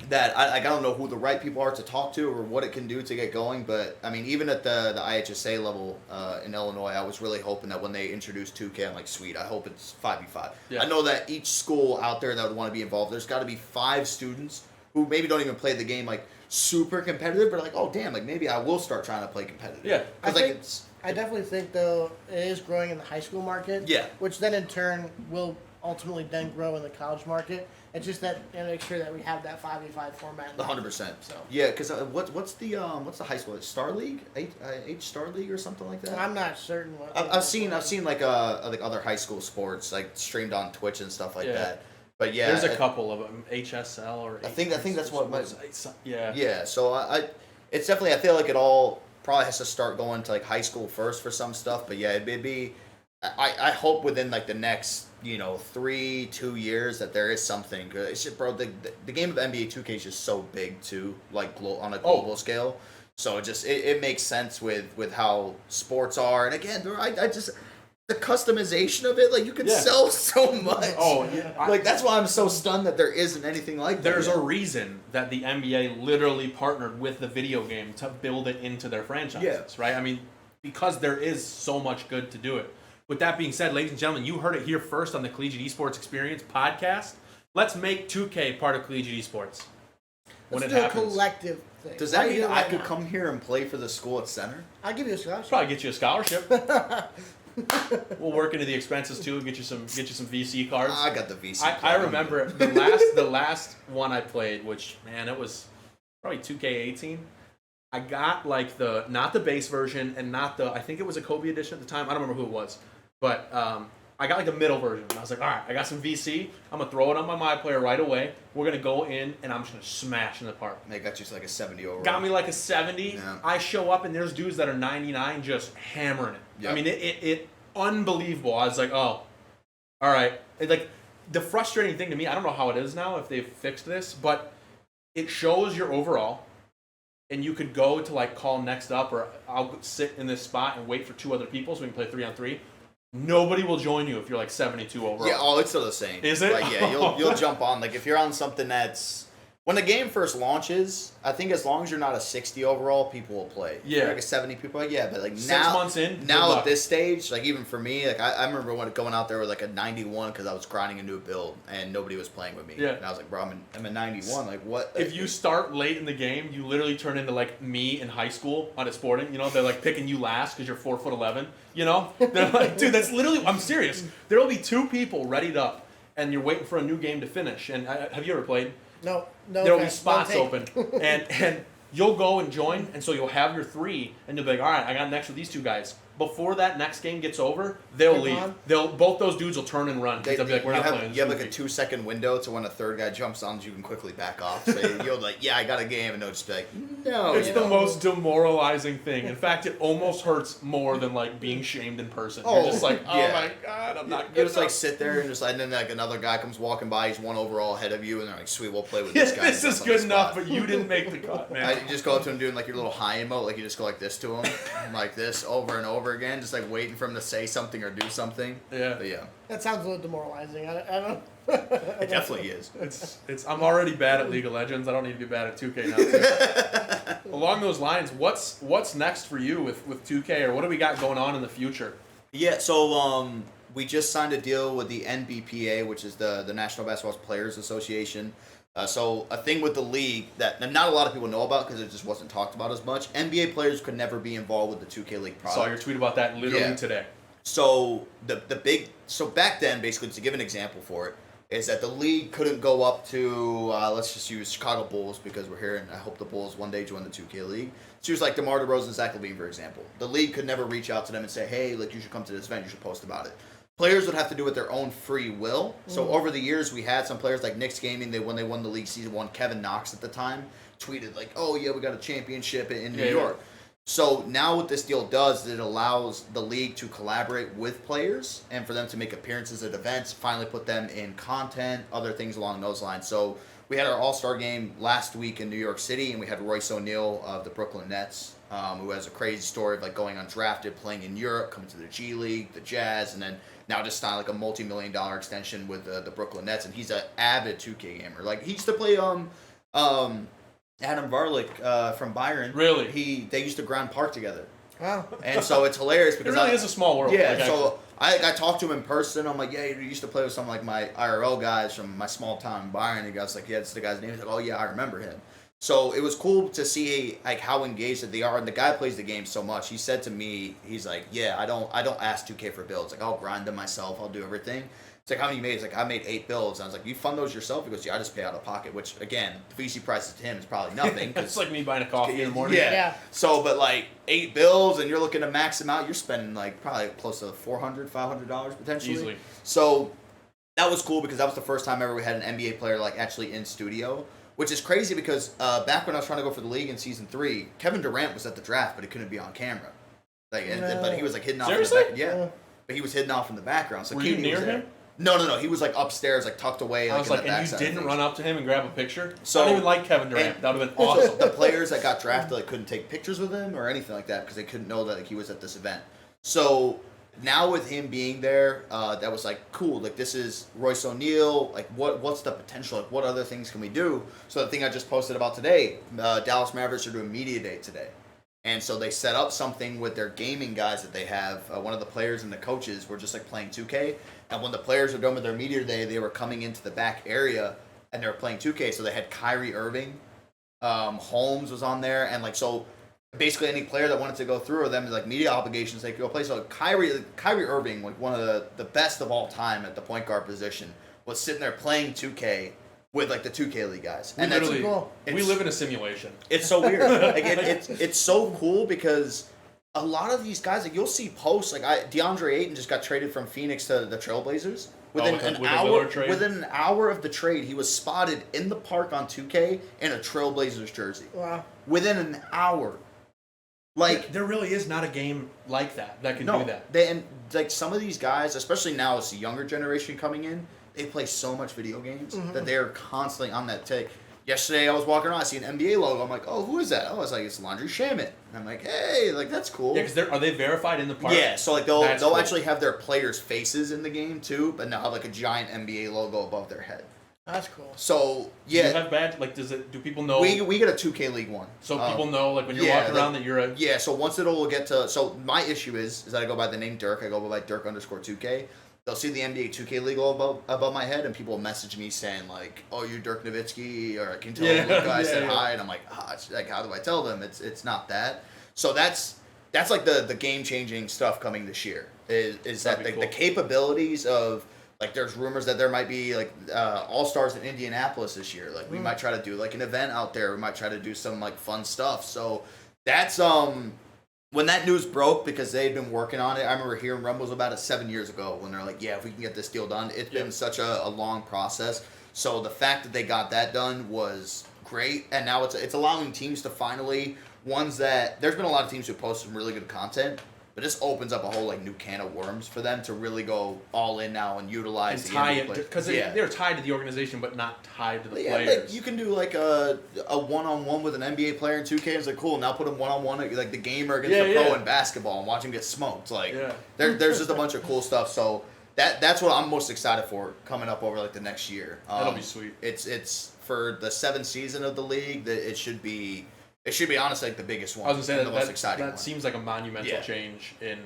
that I don't know who the right people are to talk to or what it can do to get going. But I mean, even at the IHSA level in Illinois, I was really hoping that when they introduced 2K, I'm like, sweet. I hope it's 5v5. Yeah. I know that each school out there that would want to be involved, there's got to be 5 students who maybe don't even play the game like super competitive, but like, oh damn, like maybe I will start trying to play competitive. Yeah, I definitely think though it is growing in the high school market. Yeah, which then in turn will ultimately then grow in the college market. It's just that make sure that we have that 5v5 format. 100%. So yeah, because what's the high school Star League, H Star League or something like that? I'm not certain. I've seen like other high school sports like streamed on Twitch and stuff like that. But yeah, there's a couple of them, HSL or I think that's what yeah. So it's definitely, I feel like it all probably has to start going to like high school first for some stuff. But yeah, it'd be I hope within like the next 2 years that there is something good. It's just, bro, the game of NBA 2K is just so big too, like on a global scale. So it makes sense with how sports are. And again, I just. The customization of it, like, you could sell so much. Oh, yeah. Like, that's why I'm so stunned that there isn't anything like that. There's a reason that the NBA literally partnered with the video game to build it into their franchises, right? I mean, because there is so much good to do it. With that being said, ladies and gentlemen, you heard it here first on the Collegiate Esports Experience podcast. Let's make 2K part of Collegiate Esports. Let's do a collective thing. Does that mean I could come here and play for the school at center? I'll give you a scholarship. Probably get you a scholarship. We'll work into the expenses too. Get you some VC cards. I got the VC. I remember the last one I played, which man, it was probably 2K18. I got like not the base version and not I think it was a Kobe edition at the time. I don't remember who it was, but I got like the middle version. And I was like, all right, I got some VC. I'm gonna throw it on my player right away. We're gonna go in and I'm just gonna smash in the park. They got you like a 70 overall. Got me like a 70. Yeah. I show up and there's dudes that are 99 just hammering it. Yep. I mean, it unbelievable. I was like, oh, all right. Like the frustrating thing to me, I don't know how it is now if they've fixed this, but it shows your overall. And you could go to like call next up, or I'll sit in this spot and wait for 2 other people so we can play 3-on-3. Nobody will join you if you're like 72 overall. Yeah, it's still the same. Is it? Like, yeah, you'll jump on. Like if you're on something that's when the game first launches, I think as long as you're not a 60 overall, people will play. Yeah. Like a 70 people, like yeah, but like 6 now, months in. now at this stage, like even for me, like I remember going out there with like a 91 because I was grinding a new build and nobody was playing with me. Yeah. And I was like, bro, I'm a 91. Like what? If you start late in the game, you literally turn into like me in high school on a sporting. You know, they're like picking you last because you're 4'11". You know, they're like, dude, that's literally. I'm serious. There will be 2 people readied up, and you're waiting for a new game to finish. And have you ever played? No. There'll be spots open, and you'll go and join, and so you'll have your 3, and you'll be like, all right, I got next with these 2 guys. Before that next game gets over, they'll leave. Both those dudes will turn and run. They'll be like, we're not playing. You have like a 2-second window to when a third guy jumps on, you can quickly back off. So you'll like, yeah, I got a game, and they'll just be like, no. It's the most demoralizing thing. In fact, it almost hurts more than like being shamed in person. You're just like, oh yeah. my god, I'm not good. You just like enough. sit there and just and then like another guy comes walking by, he's 1 overall ahead of you, and they're like, sweet, we'll play with this guy. This is good enough, but you didn't make the cut, man. You just go up to him doing like your little high emote, like you just go like this to him, like this over and over again, just like waiting for him to say something or do something. Yeah. But yeah. That sounds a little demoralizing. I don't. It definitely is. It's. I'm already bad at League of Legends. I don't need to be bad at 2K now. Too. Along those lines, what's next for you with 2K, or what do we got going on in the future? Yeah. So we just signed a deal with the NBPA, which is the National Basketball Players Association. So a thing with the league that not a lot of people know about because it just wasn't talked about as much. NBA players could never be involved with the 2K League product. Saw your tweet about that literally today. So so back then, basically, to give an example for it, is that the league couldn't go up to let's just use Chicago Bulls because we're here, and I hope the Bulls one day join the 2K League. Choose like DeMar DeRozan and Zach LaVine, for example. The league could never reach out to them and say, hey, like you should come to this event, you should post about it. Players would have to do it their own free will. So over the years, we had some players like Knicks Gaming. when they won the league season 1, Kevin Knox at the time tweeted like, "Oh yeah, we got a championship in New York." So now what this deal does is it allows the league to collaborate with players and for them to make appearances at events, finally put them in content, other things along those lines. So we had our All-Star game last week in New York City, and we had Royce O'Neal of the Brooklyn Nets, who has a crazy story of like going undrafted, playing in Europe, coming to the G League, the Jazz, and then now just signed like a multi-million-dollar extension with the Brooklyn Nets, and he's an avid 2K gamer. Like he used to play Adam Varlick from Byron. Really? They used to grind park together. Wow. And so it's hilarious because it really is a small world. Yeah, like, so I talked to him in person. I'm like, yeah, you used to play with some like my IRL guys from my small town in Byron. And he was like, yeah, it's the guy's name. He's like, oh yeah, I remember him. So it was cool to see like how engaged that they are, and the guy plays the game so much. He said to me, he's like, yeah, I don't ask 2K for builds. Like I'll grind them myself. I'll do everything. It's like, how many you made? He's like, I made 8 builds. And I was like, you fund those yourself? He goes, yeah, I just pay out of pocket. Which again, the VC prices to him is probably nothing. It's like me buying a coffee in the morning. Yeah. So, but like 8 builds, and you're looking to max them out, you're spending like probably close to $400, $500 potentially. Easily. So that was cool because that was the first time ever we had an NBA player like actually in studio. Which is crazy because back when I was trying to go for the league in season 3, Kevin Durant was at the draft, but he couldn't be on camera. Like, but he was like hidden off. Seriously? In the back. Yeah. But he was hidden off in the background. So were you near him? No. He was like upstairs, like tucked away. I was like, in the and you didn't run up to him and grab a picture? So, I don't even like Kevin Durant. That would have been awesome. The players that got drafted like couldn't take pictures with him or anything like that because they couldn't know that like, he was at this event. So now with him being there, that was like cool. Like this is Royce O'Neal. Like what's the potential? Like what other things can we do? So the thing I just posted about today, Dallas Mavericks are doing media day today, and so they set up something with their gaming guys that they have. One of the players and the coaches were just like playing 2K, and when the players were done with their media day, they were coming into the back area and they were playing 2K. So they had Kyrie Irving, Holmes was on there, and like so. basically any player that wanted to go through them, like media obligations, they could go play. So Kyrie Irving, like one of the best of all time at the point guard position, was sitting there playing 2K with like the 2K League guys. And that's literally, cool. we live in a simulation. It's so weird. Like it's so cool because a lot of these guys, like you'll see posts, like DeAndre Ayton just got traded from Phoenix to the Trailblazers. Within an hour of the trade, he was spotted in the park on 2K in a Trailblazers jersey. Wow. Within an hour. Like there really is not a game like that can do that. And like some of these guys, especially now as the younger generation coming in, they play so much video games that they are constantly on that take. Yesterday I was walking around, I see an NBA logo. I'm like, oh, who is that? Oh, it's like it's Landry Shamet. And I'm like, hey, like that's cool. Yeah, because are they verified in the park? Yeah, so like they'll cool. actually have their players' faces in the game too, but now have like a giant NBA logo above their head. That's cool. So Do you have bad? Like, do people know? We get a 2K League one. So people know, like when you're walking around, that you're a. Yeah. So once it'll get to. So my issue is that I go by the name Dirk. I go by Dirk_2K. They'll see the NBA 2K League above my head, and people will message me saying like, "Oh, you're Dirk Nowitzki," or I can tell them I said hi, and I'm like, like how do I tell them? It's not that. So that's like the game changing stuff coming this year. Is that the capabilities of. Like, there's rumors that there might be, like, All-Stars in Indianapolis this year. Like, we might try to do, like, an event out there. We might try to do some, like, fun stuff. So, that's, when that news broke, because they had been working on it, I remember hearing rumbles about it 7 years ago when they're like, yeah, if we can get this deal done. It's been such a long process. So, the fact that they got that done was great. And now it's allowing teams to finally, there's been a lot of teams who post some really good content. But this opens up a whole like new can of worms for them to really go all in now and utilize and tie it because they're tied to the organization but not tied to the players. Like you can do like a one-on-one with an NBA player in 2K. It's like cool. Now put him one-on-one like the gamer against the pro in basketball and watch him get smoked. Like there's just a bunch of cool stuff. So that's what I'm most excited for coming up over like the next year. That'll be sweet. It's for the 7th season of the league that it should be. It should be honestly like the biggest one. I was gonna say the most exciting. That seems like a monumental change in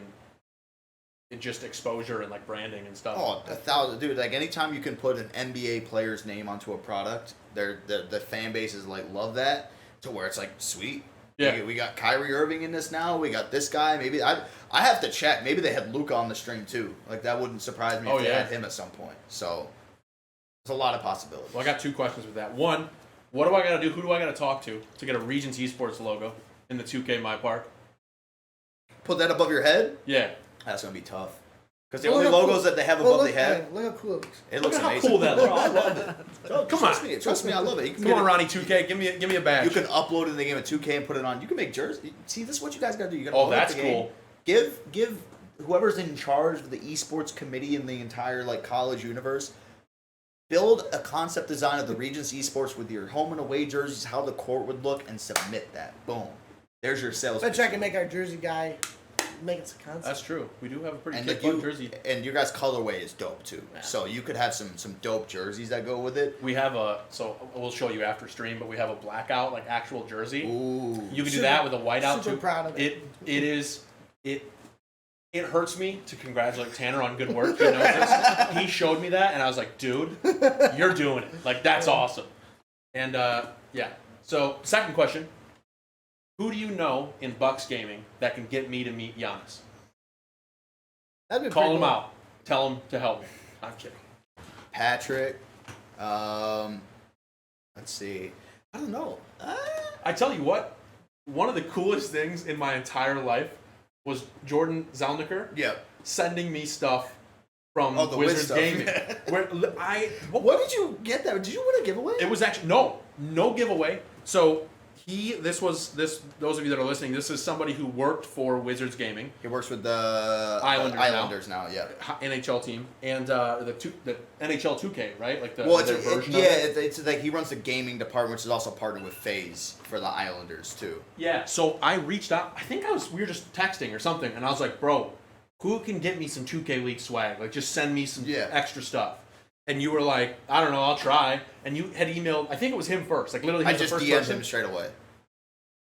just exposure and like branding and stuff. Oh, 1,000, dude! Like anytime you can put an NBA player's name onto a product, the fan bases like love that to where it's like sweet. Yeah, we got Kyrie Irving in this now. We got this guy. Maybe I have to check. Maybe they had Luka on the string too. Like that wouldn't surprise me if they had him at some point. So there's a lot of possibilities. Well, I got 2 questions with that. One. What do I got to do? Who do I got to talk to get a Regions Esports logo in the 2K My Park? Put that above your head? Yeah. That's going to be tough. Because the only logos that they have above their head... Look how cool it looks. It looks amazing. How cool that looks. I love it. Come on. Trust me, I love it. Come on, Ronnie 2K. Give me a badge. You can upload it in the game of 2K and put it on. You can make jerseys. See, this is what you guys got to do. You got to load that's the game. Cool. Give whoever's in charge of the esports committee in the entire like college universe... Build a concept design of the Regions Esports with your home and away jerseys, how the court would look, and submit that. Boom. There's your sales. Bet you I can make our jersey guy make it a concept. That's true. We do have a pretty fun jersey. And your guys' colorway is dope, too. Yeah. So you could have some dope jerseys that go with it. We have so we'll show you after stream, but we have a blackout, like, actual jersey. Ooh. You can do that with a whiteout, too. Super proud of it. It hurts me to congratulate Tanner on good work. He knows this. He showed me that, and I was like, dude, you're doing it. Like, that's awesome. And, So, second question. Who do you know in Bucks Gaming that can get me to meet Giannis? Call him out. Tell him to help me. I'm kidding. Patrick. Let's see. I don't know. I tell you what. One of the coolest things in my entire life was Jordan Zalniker sending me stuff from Wizards Gaming. What did you get that? Did you win a giveaway? It was actually no giveaway. So those of you that are listening, this is somebody who worked for Wizards Gaming. He works with the Islanders now, NHL team and the NHL 2K, right? Like their version of it. It's like he runs the gaming department, which is also partnered with FaZe for the Islanders too. Yeah. So I reached out. I think we were just texting or something, and I was like, bro, who can get me some 2K League swag? Like, just send me some extra stuff. And you were like, I don't know, I'll try. And you had emailed, I think it was him first. Like, literally, he was the first person. I just DM'd him straight away.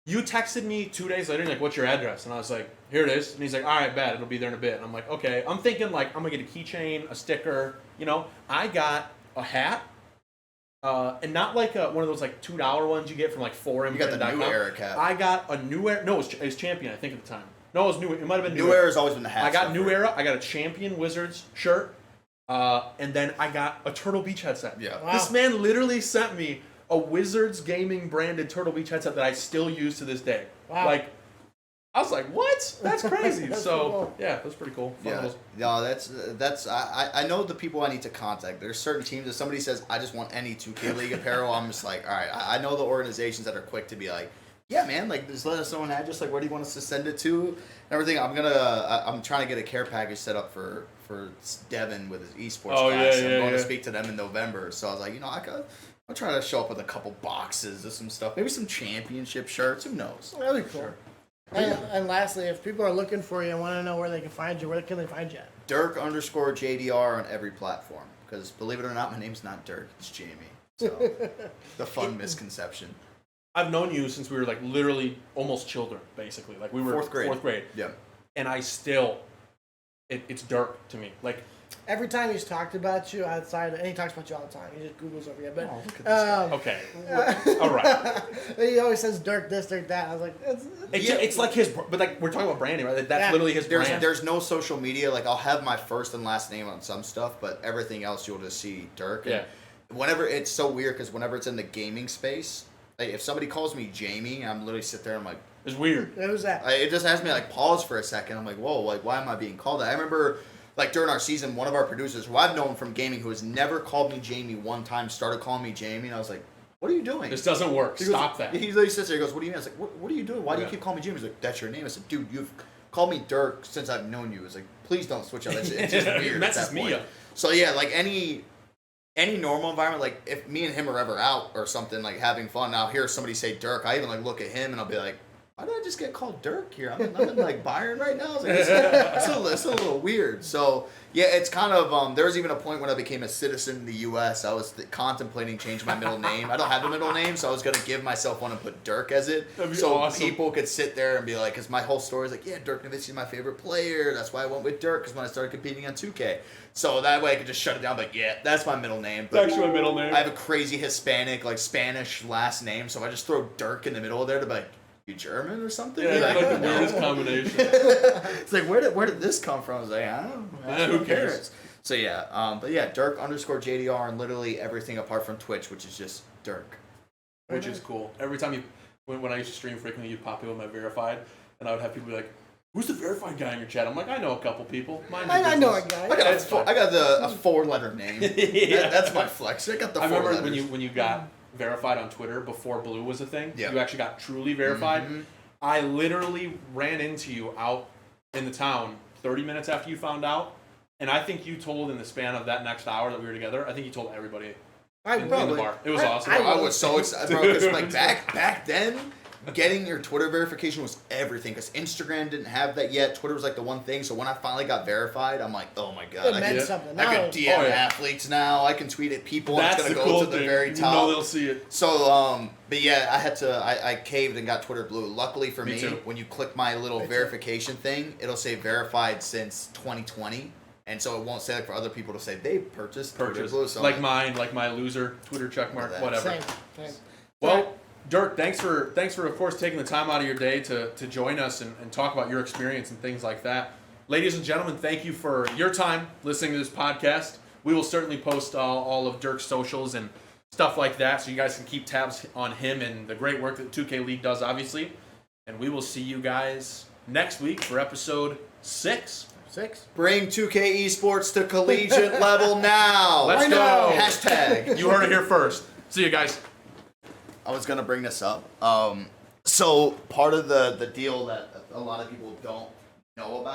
You texted me 2 days later, and like, what's your address? And I was like, here it is. And he's like, all right, bet. It'll be there in a bit. And I'm like, okay. I'm thinking, like, I'm going to get a keychain, a sticker. You know, I got a hat, And not like one of those like $2 ones you get from like forum. You got the New Era cap. I got a New Era. No, it was Champion, I think, at the time. No, it was New. It might have been New Era. Has always been the hat. I got New Era. I got a Champion Wizards shirt, and then I got a Turtle Beach headset. Yeah. Wow. This man literally sent me a Wizards gaming branded Turtle Beach headset that I still use to this day. Wow. Like, I was like, what? That's crazy. That's so cool. yeah, that's pretty cool. Fun Yeah, little- no, that's I know the people I need to contact. There's certain teams. If somebody says I just want any 2K League apparel, I'm just like, all right. I know the organizations that are quick to be like, yeah, man, like just let us know an address, like where do you want us to send it to, and everything. I'm trying to get a care package set up for Devin with his esports class. I'm going to speak to them in November, so I was like, I'll try to show up with a couple boxes of some stuff, maybe some championship shirts. Who knows? That'd be cool. And lastly, if people are looking for you and want to know where they can find you, where can they find you at? Dirk_JDR on every platform. Because believe it or not, my name's not Dirk, it's Jamie. So the fun misconception. I've known you since we were like literally almost children, basically. Like we were Fourth grade. Yeah. And I still, it's Dirk to me. Like Every time he's talked about you outside, and he talks about you all the time. He just Googles over you. But oh, look at this guy. Okay. All right. He always says Dirk this, Dirk that. I was like, It's like his, but like we're talking about branding, right? Like, that's literally his brand. There's no social media. Like I'll have my first and last name on some stuff, but everything else you'll just see Dirk. And whenever it's so weird because whenever it's in the gaming space, like if somebody calls me Jamie, I'm literally sit there and I'm like, it's weird. What was that? It just has me like pause for a second. I'm like, whoa, like why am I being called that? I remember like during our season, one of our producers who I've known from gaming who has never called me Jamie one time started calling me Jamie, and I was like, what are you doing? This doesn't work. Stop that. He literally sits there. He goes, "What do you mean?" I was like, "What are you doing? Why do you keep calling me Jamie?" He's like, "That's your name." I said, "Dude, you've called me Dirk since I've known you." It's like, please don't switch up. It's just weird. At that point. So yeah, like any normal environment, like if me and him are ever out or something, like having fun, I'll hear somebody say Dirk. I even like look at him and I'll be like, why did I just get called Dirk here? I'm in like Byron right now. It's a little weird. So yeah, it's kind of there was even a point when I became a citizen in the U.S. I was contemplating changing my middle name. I don't have a middle name, so I was gonna give myself one and put Dirk as it, so awesome. People could sit there and be like, because my whole story is like, yeah, Dirk Nowitzki is my favorite player. That's why I went with Dirk, because when I started competing on 2K, so that way I could just shut it down. Like, yeah, that's my middle name. It's actually my middle name. I have a crazy Hispanic, like Spanish last name, so I just throw Dirk in the middle of there to be like, you German or something? Yeah, like the weirdest combination. It's like, where did this come from? I was like, I don't know. Who cares? So yeah, but yeah, Dirk_JDR and literally everything apart from Twitch, which is just Dirk. Which is cool. Every time when I used to stream frequently, you'd pop in with my verified, and I would have people be like, "Who's the verified guy in your chat?" I'm like, I know a couple people. I know a guy. I got a 4-letter name. That's my flex. I got the 4 remember letters. when you got verified on Twitter before Blue was a thing. Yeah. You actually got truly verified. Mm-hmm. I literally ran into you out in the town 30 minutes after you found out, and I think you told in the span of that next hour that we were together, I think you told everybody in the bar. It was awesome. I was so excited, bro, because like back then, getting your Twitter verification was everything, because Instagram didn't have that yet. Twitter was like the one thing. So when I finally got verified, I'm like, oh my god, it meant something. I can DM athletes now. I can tweet at people. That's and it's gonna the go cool to the thing. very top. You know they'll see it. So but yeah, I caved and got Twitter Blue. Luckily for me, too. when you click my little verification thing, it'll say verified since 2020. And so it won't say like for other people to say they purchased Twitter Blue. So like mine, like my loser Twitter checkmark, whatever. Same. Well, Dirk, thanks for of course taking the time out of your day to join us and talk about your experience and things like that. Ladies and gentlemen, thank you for your time listening to this podcast. We will certainly post all of Dirk's socials and stuff like that, so you guys can keep tabs on him and the great work that 2K League does, obviously. And we will see you guys next week for episode 6. Bring 2K Esports to collegiate level now. Let's go. Hashtag. You heard it here first. See you guys. I was going to bring this up. So part of the deal that a lot of people don't know about